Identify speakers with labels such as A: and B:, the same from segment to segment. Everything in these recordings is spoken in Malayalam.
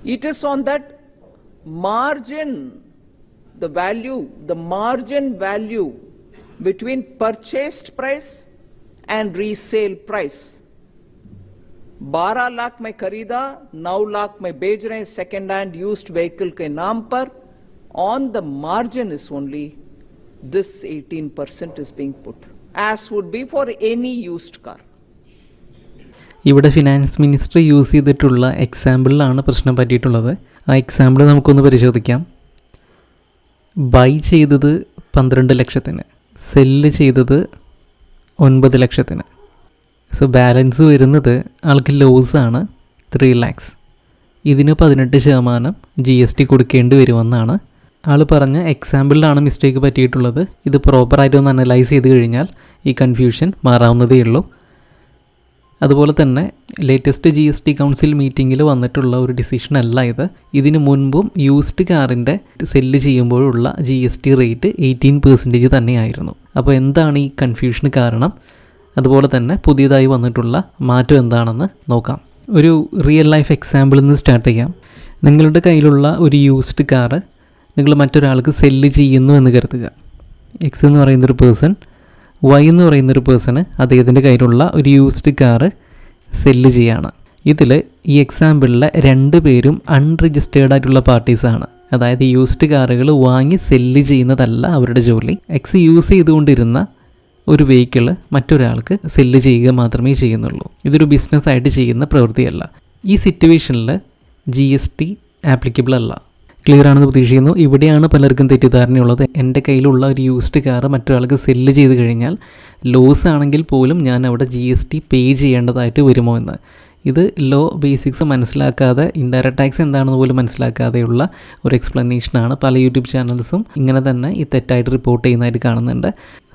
A: It is on that margin, the margin value between purchased price and resale price. 12 lakh में खरीदा, 9 लाख में बेच रहे हैं सेकेंड हैंड यूज्ड व्हीकल के नाम पर. On the margin is only this 18% is being put, as would be for any used car.
B: ഇവിടെ ഫിനാൻസ് മിനിസ്റ്റർ യൂസ് ചെയ്തിട്ടുള്ള എക്സാമ്പിളിലാണ് പ്രശ്നം പറ്റിയിട്ടുള്ളത്. ആ എക്സാമ്പിൾ നമുക്കൊന്ന് പരിശോധിക്കാം. ബൈ ചെയ്തത് 12 ലക്ഷത്തിന്, സെല്ല് ചെയ്തത് 9 ലക്ഷത്തിന്. സോ ബാലൻസ് വരുന്നത് ആൾക്ക് ലോസാണ് 3 lakhs. ഇതിന് 18% GST കൊടുക്കേണ്ടി വരുമെന്നാണ് ആൾ പറഞ്ഞ എക്സാമ്പിളിലാണ് മിസ്റ്റേക്ക് പറ്റിയിട്ടുള്ളത്. ഇത് പ്രോപ്പറായിട്ടൊന്ന് അനലൈസ് ചെയ്ത് കഴിഞ്ഞാൽ ഈ കൺഫ്യൂഷൻ മാറാവുന്നതേ ഉള്ളൂ. അതുപോലെ തന്നെ ലേറ്റസ്റ്റ് GST കൗൺസിൽ മീറ്റിങ്ങിൽ വന്നിട്ടുള്ള ഒരു ഡിസിഷൻ അല്ല ഇത്. ഇതിന് മുൻപും യൂസ്ഡ് കാറിൻ്റെ സെല്ല് ചെയ്യുമ്പോഴുള്ള GST റേറ്റ് 18% തന്നെയായിരുന്നു. അപ്പോൾ എന്താണ് ഈ കൺഫ്യൂഷന് കാരണം, അതുപോലെ തന്നെ പുതിയതായി വന്നിട്ടുള്ള മാറ്റം എന്താണെന്ന് നോക്കാം. ഒരു റിയൽ ലൈഫ് എക്സാമ്പിളിൽ നിന്ന് സ്റ്റാർട്ട് ചെയ്യാം. നിങ്ങളുടെ കയ്യിലുള്ള ഒരു യൂസ്ഡ് കാറ് നിങ്ങൾ മറ്റൊരാൾക്ക് സെല്ല് ചെയ്യുന്നു എന്ന് കരുതുക. എക്സ് എന്ന് പറയുന്നൊരു പേഴ്സൺ, വൈ എന്ന് പറയുന്നൊരു പേഴ്സണ് അദ്ദേഹത്തിൻ്റെ കയ്യിലുള്ള ഒരു യൂസ്ഡ് കാറ് സെല്ല് ചെയ്യാണ്. ഇതിൽ ഈ എക്സാമ്പിളിലെ 2 പേരും അൺരജിസ്റ്റേർഡ് ആയിട്ടുള്ള പാർട്ടീസാണ്. അതായത് യൂസ്ഡ് കാറുകൾ വാങ്ങി സെല്ല് ചെയ്യുന്നതല്ല അവരുടെ ജോലി. എക്സ് യൂസ് ചെയ്തുകൊണ്ടിരുന്ന ഒരു വെഹിക്കിൾ മറ്റൊരാൾക്ക് സെല്ല് ചെയ്യുക മാത്രമേ ചെയ്യുന്നുള്ളൂ. ഇതൊരു ബിസിനസ്സായിട്ട് ചെയ്യുന്ന പ്രവൃത്തിയല്ല. ഈ സിറ്റുവേഷനിൽ GST ആപ്ലിക്കബിൾ അല്ല. ക്ലിയർ ആണെന്ന് പ്രതീക്ഷിക്കുന്നു. ഇവിടെയാണ് പലർക്കും തെറ്റിദ്ധാരണയുള്ളത്. എൻ്റെ കയ്യിലുള്ള ഒരു യൂസ്ഡ് കാറ് മറ്റൊരാൾക്ക് സെല്ല് ചെയ്ത് കഴിഞ്ഞാൽ ലോസ് ആണെങ്കിൽ പോലും ഞാൻ അവിടെ GST പേ ചെയ്യേണ്ടതായിട്ട് വരുമോ എന്ന്. ഇത് ലോ ബേസിക്സ് മനസ്സിലാക്കാതെ, ഇൻഡയറക്റ്റ് ടാക്സ് എന്താണെന്ന് പോലും മനസ്സിലാക്കാതെയുള്ള ഒരു എക്സ്പ്ലനേഷനാണ്. പല യൂട്യൂബ് ചാനൽസും ഇങ്ങനെ തന്നെ ഈ തെറ്റായിട്ട് റിപ്പോർട്ട് ചെയ്യുന്നതായിട്ട് കാണുന്നുണ്ട്.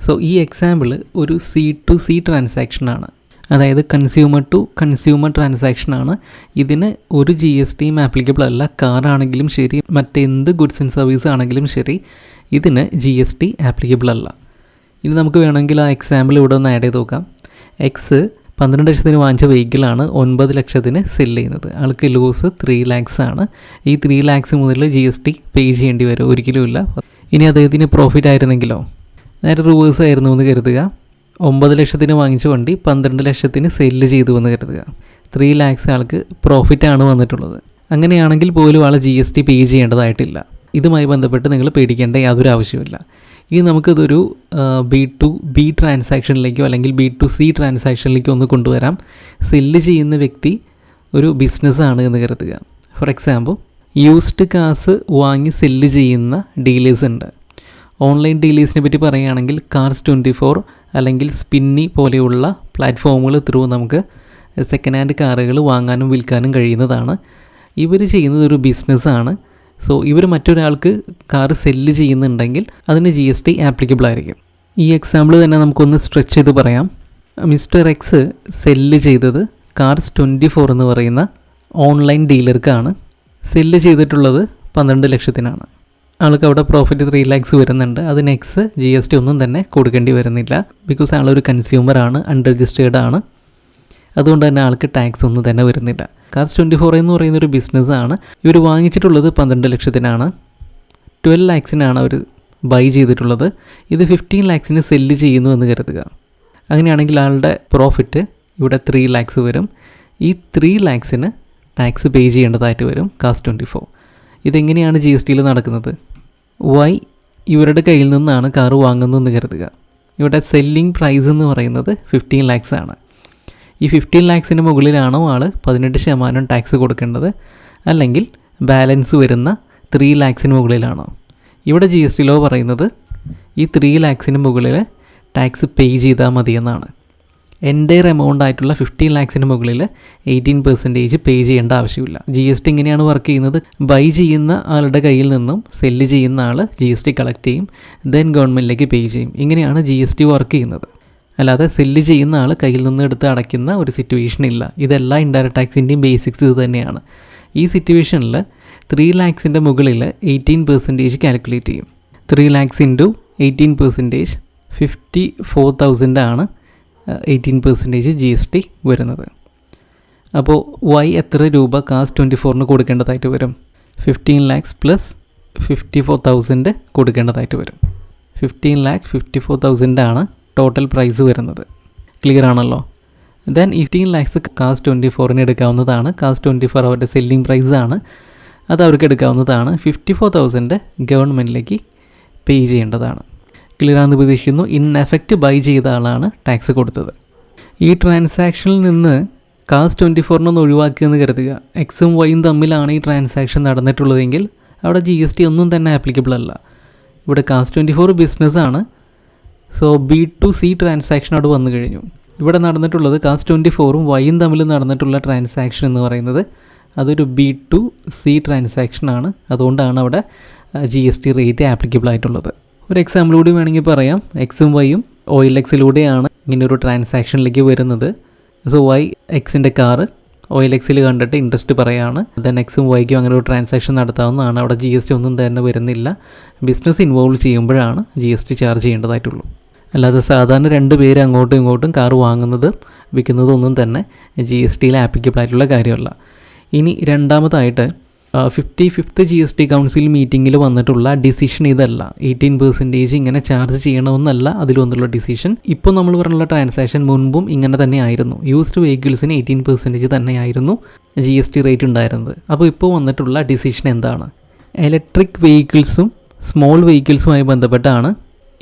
B: സോ ഈ എക്സാമ്പിൾ ഒരു C2C ട്രാൻസാക്ഷനാണ്. അതായത് കൺസ്യൂമർ ടു കൺസ്യൂമർ ട്രാൻസാക്ഷനാണ്. ഇതിന് ഒരു GSTയും ആപ്ലിക്കബിൾ അല്ല. കാറാണെങ്കിലും ശരി, മറ്റെന്ത് ഗുഡ്സ് ആൻഡ് സർവീസ് ആണെങ്കിലും ശരി, ഇതിന് GST ആപ്ലിക്കബിൾ അല്ല. ഇനി നമുക്ക് വേണമെങ്കിൽ ആ എക്സാമ്പിൾ ഇവിടെ ഒന്ന് ആഡ് ചെയ്ത് നോക്കാം. എക്സ് 12 ലക്ഷത്തിന് വാങ്ങിച്ച വെഹിക്കിളാണ് 9 ലക്ഷത്തിന് സെല്ല് ചെയ്യുന്നത്. ആൾക്ക് ലോസ് 3 lakhs ആണ്. ഈ 3 lakhs മുതൽ GST പേ ചെയ്യേണ്ടി വരും, ഒരിക്കലും ഇല്ല. ഇനി അദ്ദേഹത്തിന് പ്രോഫിറ്റ് ആയിരുന്നെങ്കിലോ? നേരെ റിവേഴ്സ് ആയിരുന്നു എന്ന് കരുതുക. 9 ലക്ഷത്തിന് വാങ്ങിച്ച വണ്ടി 12 ലക്ഷത്തിന് സെല്ല് ചെയ്തു എന്ന് കരുതുക. 3 lakhs ആൾക്ക് പ്രോഫിറ്റാണ് വന്നിട്ടുള്ളത്. അങ്ങനെയാണെങ്കിൽ പോലും ആൾ GST പേ ചെയ്യേണ്ടതായിട്ടില്ല. ഇതുമായി ബന്ധപ്പെട്ട് നിങ്ങൾ പേടിക്കേണ്ട യാതൊരു ആവശ്യമില്ല. ഇനി നമുക്കിതൊരു B2B ട്രാൻസാക്ഷനിലേക്കോ അല്ലെങ്കിൽ B2C ട്രാൻസാക്ഷനിലേക്കോ ഒന്ന് കൊണ്ടുവരാം. സെല്ല് ചെയ്യുന്ന വ്യക്തി ഒരു ബിസിനസ്സാണ് എന്ന് കരുതുക. ഫോർ എക്സാമ്പിൾ, യൂസ്ഡ് കാർസ് വാങ്ങി സെല്ല് ചെയ്യുന്ന ഡീലേഴ്സ് ഉണ്ട്. ഓൺലൈൻ ഡീലേഴ്സിനെ പറ്റി പറയുകയാണെങ്കിൽ Cars24 അല്ലെങ്കിൽ സ്പിന്നി പോലെയുള്ള പ്ലാറ്റ്ഫോമുകൾ ത്രൂ നമുക്ക് സെക്കൻഡ് ഹാൻഡ് കാറുകൾ വാങ്ങാനും വിൽക്കാനും കഴിയുന്നതാണ്. ഇവർ ചെയ്യുന്നത് ഒരു ബിസിനസ്സാണ്. സോ ഇവർ മറ്റൊരാൾക്ക് കാർ സെല്ല് ചെയ്യുന്നുണ്ടെങ്കിൽ അതിന് GST ആപ്ലിക്കബിൾ ആയിരിക്കും. ഈ എക്സാമ്പിൾ തന്നെ നമുക്കൊന്ന് സ്ട്രെച്ച് ചെയ്ത് പറയാം. മിസ്റ്റർ എക്സ് സെല്ല് ചെയ്തത് Cars24 എന്ന് പറയുന്ന ഓൺലൈൻ ഡീലർക്കാണ്. സെല്ല് ചെയ്തിട്ടുള്ളത് 12 ലക്ഷത്തിനാണ്. ആൾക്ക് അവിടെ പ്രോഫിറ്റ് 3 lakhs വരുന്നുണ്ട്. അതിന് എക്സ് GST ഒന്നും തന്നെ കൊടുക്കേണ്ടി വരുന്നില്ല. ബിക്കോസ് ആളൊരു കൺസ്യൂമറാണ്, അൺരജിസ്റ്റേർഡ് ആണ്. അതുകൊണ്ട് തന്നെ ആൾക്ക് ടാക്സ് ഒന്നും തന്നെ വരുന്നില്ല. Cars24 എന്ന് പറയുന്നൊരു ബിസിനസ്സാണ്. ഇവർ വാങ്ങിച്ചിട്ടുള്ളത് 12 ലക്ഷത്തിനാണ്. 12 lakhsനാണ് അവർ ബൈ ചെയ്തിട്ടുള്ളത്. ഇത് 15 lakhsന് സെല്ല് ചെയ്യുന്നു എന്ന് കരുതുക. അങ്ങനെയാണെങ്കിൽ ആളുടെ പ്രോഫിറ്റ് ഇവിടെ 3 lakhs വരും. ഈ 3 lakhsന് ടാക്സ് പേ ചെയ്യേണ്ടതായിട്ട് വരും Cars24. ഇതെങ്ങനെയാണ് GSTയിൽ നടക്കുന്നത്? വൈ ഇവരുടെ കയ്യിൽ നിന്നാണ് കാർ വാങ്ങുന്നതെന്ന് കരുതുക. ഇവിടെ സെല്ലിംഗ് പ്രൈസ് എന്ന് പറയുന്നത് 15 lakhs ആണ്. ഈ 15 lakhsന് മുകളിലാണോ ആൾ 18% ടാക്സ് കൊടുക്കേണ്ടത്, അല്ലെങ്കിൽ ബാലൻസ് വരുന്ന 3 lakhsന് മുകളിലാണോ? ഇവിടെ GST ലോ പറയുന്നത് ഈ 3 lakhsന് മുകളിൽ ടാക്സ് പേ ചെയ്താൽ മതിയെന്നാണ്. എൻ്റയർ എമൗണ്ട് ആയിട്ടുള്ള 15 lakhsന് മുകളിൽ 18% പേ ചെയ്യേണ്ട ആവശ്യമില്ല. GST ഇങ്ങനെയാണ് വർക്ക് ചെയ്യുന്നത്. ബൈ ചെയ്യുന്ന ആളുടെ കയ്യിൽ നിന്നും സെല്ല് ചെയ്യുന്ന ആൾ GST കളക്ട് ചെയ്യും, ദെൻ ഗവൺമെൻറ്റിലേക്ക് പേ ചെയ്യും. ഇങ്ങനെയാണ് GST വർക്ക് ചെയ്യുന്നത്. അല്ലാതെ സെല്ല് ചെയ്യുന്ന ആൾ കയ്യിൽ നിന്ന് എടുത്ത് അടയ്ക്കുന്ന ഒരു സിറ്റുവേഷൻ ഇല്ല. ഇതെല്ലാം ഇൻഡയറക്റ്റ് ടാക്സിൻ്റെയും ബേസിക്സ് ഇത് തന്നെയാണ്. ഈ സിറ്റുവേഷനിൽ 3 lakhsൻ്റെ മുകളിൽ 18% കാൽക്കുലേറ്റ് ചെയ്യും. 3 lakhs ഇൻറ്റു 18% 54,000 ആണ് 18% GST വരുന്നത്. അപ്പോൾ വൈ എത്ര രൂപ കാസ് 24 കൊടുക്കേണ്ടതായിട്ട് വരും? 15 lakhs പ്ലസ് 54,000 കൊടുക്കേണ്ടതായിട്ട് വരും. 15,54,000 ആണ് ടോട്ടൽ പ്രൈസ് വരുന്നത്. ക്ലിയർ ആണല്ലോ? ദെൻ 15 lakhs കാസ് 24 എടുക്കാവുന്നതാണ്. കാസ് 24 അവരുടെ സെല്ലിംഗ് പ്രൈസാണ്, അത് അവർക്ക് എടുക്കാവുന്നതാണ്. 54,000 ഗവൺമെൻറ്റിലേക്ക് പേ ചെയ്യേണ്ടതാണ്. ക്ലിയർ ആണെന്ന് പ്രതീക്ഷിക്കുന്നു. ഇൻ എഫക്റ്റ് ബൈ ചെയ്ത ആളാണ് ടാക്സ് കൊടുത്തത്. ഈ ട്രാൻസാക്ഷനിൽ നിന്ന് കാസ് 24 ഒഴിവാക്കിയെന്ന് കരുതുക. എക്സും വൈയും തമ്മിലാണ് ഈ ട്രാൻസാക്ഷൻ നടന്നിട്ടുള്ളതെങ്കിൽ അവിടെ GST ഒന്നും തന്നെ ആപ്ലിക്കബിൾ അല്ല. ഇവിടെ കാസ് 24 ബിസിനസ്സാണ്. സോ B2C ട്രാൻസാക്ഷൻ അവിടെ വന്നു കഴിഞ്ഞു. ഇവിടെ നടന്നിട്ടുള്ളത് കാസ് 24 വൈയും തമ്മിൽ നടന്നിട്ടുള്ള ട്രാൻസാക്ഷൻ എന്ന് പറയുന്നത് അതൊരു B2C ട്രാൻസാക്ഷനാണ്. അതുകൊണ്ടാണ് അവിടെ GST റേറ്റ് ആപ്ലിക്കബിൾ ആയിട്ടുള്ളത്. ഒരു എക്സാമ്പിൾ കൂടി വേണമെങ്കിൽ പറയാം. എക്സും വൈയും OLXലൂടെയാണ് ഇങ്ങനൊരു ട്രാൻസാക്ഷനിലേക്ക് വരുന്നത്. സോ വൈ എക്സിൻ്റെ കാറ് OLXൽ കണ്ടിട്ട് ഇൻട്രസ്റ്റ് പറയുകയാണ്. ദെൻ എക്സും വൈക്കും അങ്ങനെ ഒരു ട്രാൻസാക്ഷൻ നടത്താവുന്നതാണ്. അവിടെ GST ഒന്നും തന്നെ വരുന്നില്ല. ബിസിനസ് ഇൻവോൾവ് ചെയ്യുമ്പോഴാണ് GST ചാർജ് ചെയ്യേണ്ടതായിട്ടുള്ളൂ. അല്ലാതെ സാധാരണ 2 പേര് അങ്ങോട്ടും ഇങ്ങോട്ടും കാർ വാങ്ങുന്നത് വിൽക്കുന്നതും ഒന്നും തന്നെ GSTയിൽ ആപ്ലിക്കബിൾ ആയിട്ടുള്ള കാര്യമല്ല. ഇനി രണ്ടാമതായിട്ട് 55th GST കൗൺസിൽ മീറ്റിങ്ങിൽ വന്നിട്ടുള്ള ഡിസിഷൻ ഇതല്ല. 18% ഇങ്ങനെ ചാർജ് ചെയ്യണമെന്നല്ല അതിൽ വന്നുള്ള ഡിസിഷൻ. ഇപ്പോൾ നമ്മൾ പറഞ്ഞുള്ള ട്രാൻസാക്ഷൻ മുൻപും ഇങ്ങനെ തന്നെ ആയിരുന്നു. യൂസ്ഡ് വെഹിക്കിൾസിന് 18% തന്നെയായിരുന്നു GST റേറ്റ് ഉണ്ടായിരുന്നത്. അപ്പോൾ ഇപ്പോൾ വന്നിട്ടുള്ള ഡിസിഷൻ എന്താണ്? ഇലക്ട്രിക് വെഹിക്കിൾസും സ്മോൾ വെഹിക്കിൾസുമായി ബന്ധപ്പെട്ടാണ്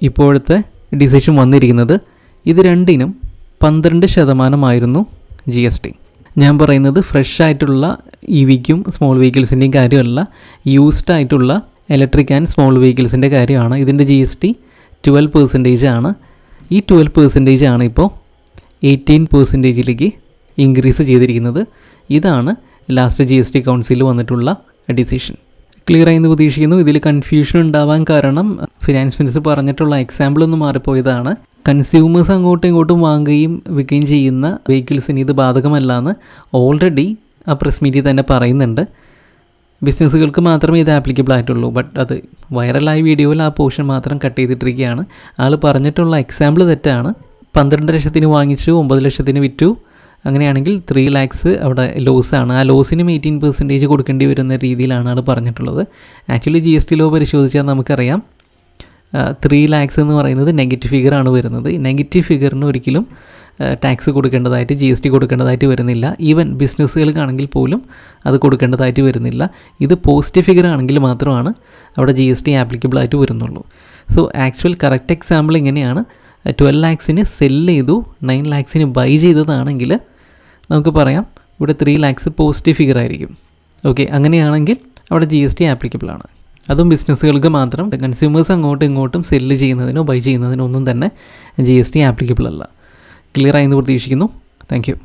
B: ഇപ്പോഴത്തെ ഡിസിഷൻ വന്നിരിക്കുന്നത്. ഇത് രണ്ടിനും 12% GST. ഞാൻ പറയുന്നത് ഫ്രഷ് ആയിട്ടുള്ള EVക്കും സ്മോൾ വെഹിക്കിൾസിൻ്റെയും കാര്യമല്ല, യൂസ്ഡ് ആയിട്ടുള്ള ഇലക്ട്രിക് ആൻഡ് സ്മോൾ വെഹിക്കിൾസിൻ്റെ കാര്യമാണ്. ഇതിൻ്റെ GST 12% ആണ്. ഈ 12% ആണ് ഇപ്പോൾ 18%ലേക്ക് ഇൻക്രീസ് ചെയ്തിരിക്കുന്നത്. ഇതാണ് ലാസ്റ്റ് GST കൗൺസിലിൽ വന്നിട്ടുള്ള ഡിസിഷൻ. ക്ലിയർ ആയി എന്ന് പ്രതീക്ഷിക്കുന്നു. ഇതിൽ കൺഫ്യൂഷൻ ഉണ്ടാവാൻ കാരണം ഫിനാൻസ് മിനിസ്റ്റർ പറഞ്ഞിട്ടുള്ള എക്സാമ്പിൾ ഒന്ന് മാറിപ്പോയതാണ്. കൺസ്യൂമേഴ്സ് അങ്ങോട്ടും ഇങ്ങോട്ടും വാങ്ങുകയും വിൽക്കുകയും ചെയ്യുന്ന വെഹിക്കിൾസിന് ഇത് ബാധകമല്ലാന്ന് ഓൾറെഡി ആ പ്രസ് മീറ്റിൽ തന്നെ പറയുന്നുണ്ട്. ബിസിനസ്സുകൾക്ക് മാത്രമേ ഇത് ആപ്ലിക്കബിൾ ആയിട്ടുള്ളൂ. ബട്ട് അത് വൈറലായ വീഡിയോയിൽ ആ പോർഷൻ മാത്രം കട്ട് ചെയ്തിട്ടിരിക്കുകയാണ്. ആൾ പറഞ്ഞിട്ടുള്ള എക്സാമ്പിൾ തെറ്റാണ്. 12 ലക്ഷത്തിന് വാങ്ങിച്ചു, 9 ലക്ഷത്തിന് വിറ്റു. അങ്ങനെയാണെങ്കിൽ 3 lakhs അവിടെ ലോസാണ്. ആ ലോസിനും 18% കൊടുക്കേണ്ടി വരുന്ന രീതിയിലാണ് ആൾ പറഞ്ഞിട്ടുള്ളത്. ആക്ച്വലി GST ലോ പരിശോധിച്ചാൽ നമുക്കറിയാം 3 lakhs എന്ന് പറയുന്നത് നെഗറ്റീവ് ഫിഗറാണ് വരുന്നത്. നെഗറ്റീവ് ഫിഗറിന് ഒരിക്കലും ടാക്സ് കൊടുക്കേണ്ടതായിട്ട് GST കൊടുക്കേണ്ടതായിട്ട് വരുന്നില്ല. ഈവൻ ബിസിനസ്സുകൾക്കാണെങ്കിൽ പോലും അത് കൊടുക്കേണ്ടതായിട്ട് വരുന്നില്ല. ഇത് പോസിറ്റീവ് ഫിഗർ ആണെങ്കിൽ മാത്രമാണ് അവിടെ GST ആപ്ലിക്കബിൾ ആയിട്ട് വരുന്നുള്ളൂ. സോ ആക്ച്വൽ കറക്റ്റ് എക്സാമ്പിൾ ഇങ്ങനെയാണ്. 12 lakhsന് സെല്ല് ചെയ്തു, 9 lakhsന് ബൈ ചെയ്തതാണെങ്കിൽ നമുക്ക് പറയാം ഇവിടെ 3 lakhs പോസിറ്റീവ് ഫിഗർ ആയിരിക്കും. ഓക്കെ, അങ്ങനെയാണെങ്കിൽ അവിടെ GST ആപ്ലിക്കബിൾ ആണ്. അതും ബിസിനസ്സുകൾക്ക് മാത്രം. കൺസ്യൂമേഴ്സ് അങ്ങോട്ടും ഇങ്ങോട്ടും സെല്ല് ചെയ്യുന്നതിനോ ബൈ ചെയ്യുന്നതിനോ ഒന്നും തന്നെ GST ആപ്ലിക്കബിൾ അല്ല. ക്ലിയർ ആയെന്ന് പ്രതീക്ഷിക്കുന്നു. Thank you.